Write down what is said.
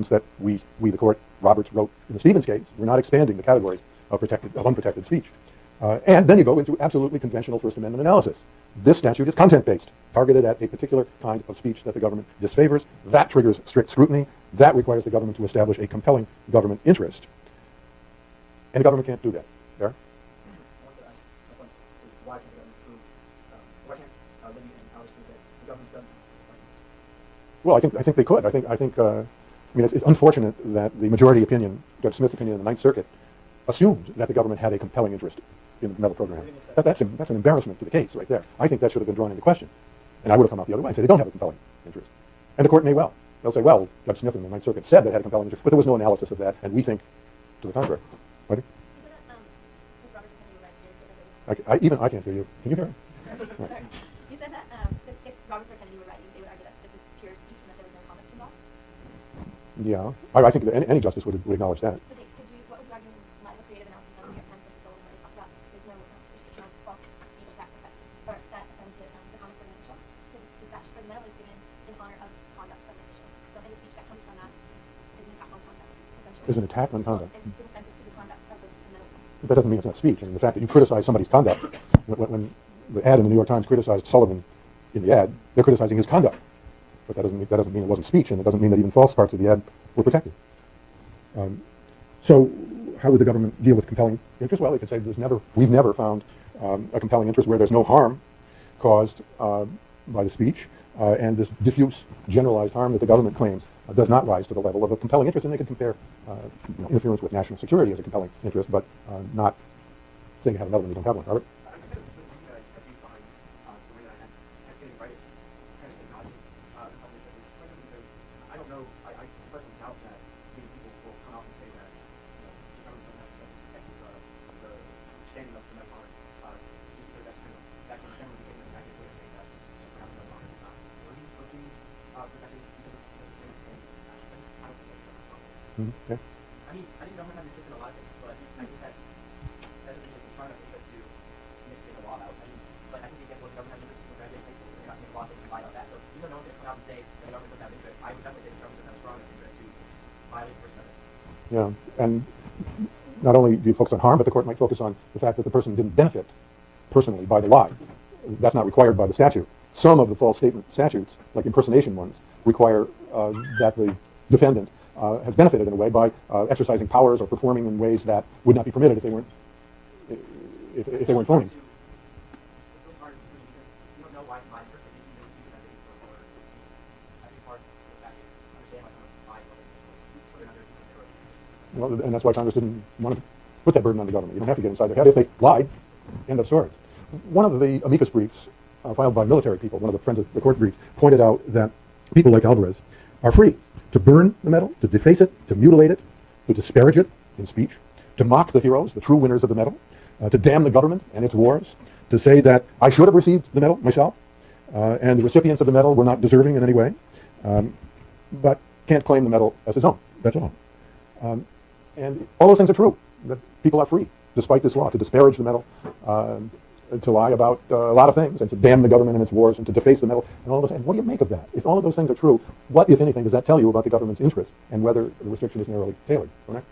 sentence that we the court, Roberts, wrote in the Stevens case. We're not expanding the categories of unprotected speech. And then you go into absolutely conventional First Amendment analysis. This statute is content-based, targeted at a particular kind of speech that the government disfavors. That triggers strict scrutiny. That requires the government to establish a compelling government interest. And the government can't do that. There? Well, I think they could. I mean, it's unfortunate that the majority opinion, Judge Smith's opinion in the Ninth Circuit, assumed that the government had a compelling interest in the medal program. That's an embarrassment to the case right there. I think that should have been drawn into question. And I would have come out the other way and say they don't have a compelling interest. And the court may well. They'll say, well, Judge Smith in the Ninth Circuit said they had a compelling interest, but there was no analysis of that, and we think to the contrary. Right? I can't hear you. Can you hear me? Right. You said that if Roberts or Kennedy were writing, they would argue that this is pure speech and that there was no conduct involved? Yeah. I think that any justice would acknowledge that. What would you argue in light of a creative analysis of the New York Times versus Sullivan, where they talked about there's no restriction on false speech that affects, or that offends the conduct of an official? Because the statute for the medal is given in honor of conduct of an official. So any speech that comes from that is an attack on conduct, essentially. Is an attack on conduct. Is offensive to the conduct of the medal. That doesn't mean it's not speech. I mean, the fact that you criticize somebody's conduct, when the ad in the New York Times criticized Sullivan in the ad, they're criticizing his conduct. But that doesn't mean it wasn't speech, and it doesn't mean that even false parts of the ad were protected. So how would the government deal with compelling interest? Well, they could say we've never found a compelling interest where there's no harm caused by the speech, and this diffuse, generalized harm that the government claims does not rise to the level of a compelling interest, and they could compare interference with national security as a compelling interest, but not saying you have another one, you don't have one. Robert? Okay. I think government has restricted a lot of things, but I think that doesn't mean it's trying to make a law out. But I think the government has restricted graduate high school, they're not making a law that can violate that. So even though no one's going to come out and say that the government doesn't have interest, I would definitely say the government doesn't have a strong interest to violate the First Amendment. Yeah, and not only do you focus on harm, but the court might focus on the fact that the person didn't benefit personally by the lie. That's not required by the statute. Some of the false statement statutes, like impersonation ones, require that the defendant has benefited in a way by exercising powers or performing in ways that would not be permitted if they weren't phony. Well, and that's why Congress didn't want to put that burden on the government. You don't have to get inside their head. If they lied, end of story. One of the amicus briefs filed by military people, one of the friends of the court briefs, pointed out that people like Alvarez are free to burn the medal, to deface it, to mutilate it, to disparage it in speech, to mock the heroes, the true winners of the medal, to damn the government and its wars, to say that I should have received the medal myself, and the recipients of the medal were not deserving in any way, but can't claim the medal as his own. That's all. And all those things are true, that people are free, despite this law, to disparage the medal, to lie about a lot of things, and to damn the government and its wars, and to deface the medal, and all of those. And what do you make of that? If all of those things are true, what, if anything, does that tell you about the government's interest, and whether the restriction is narrowly tailored? Correct?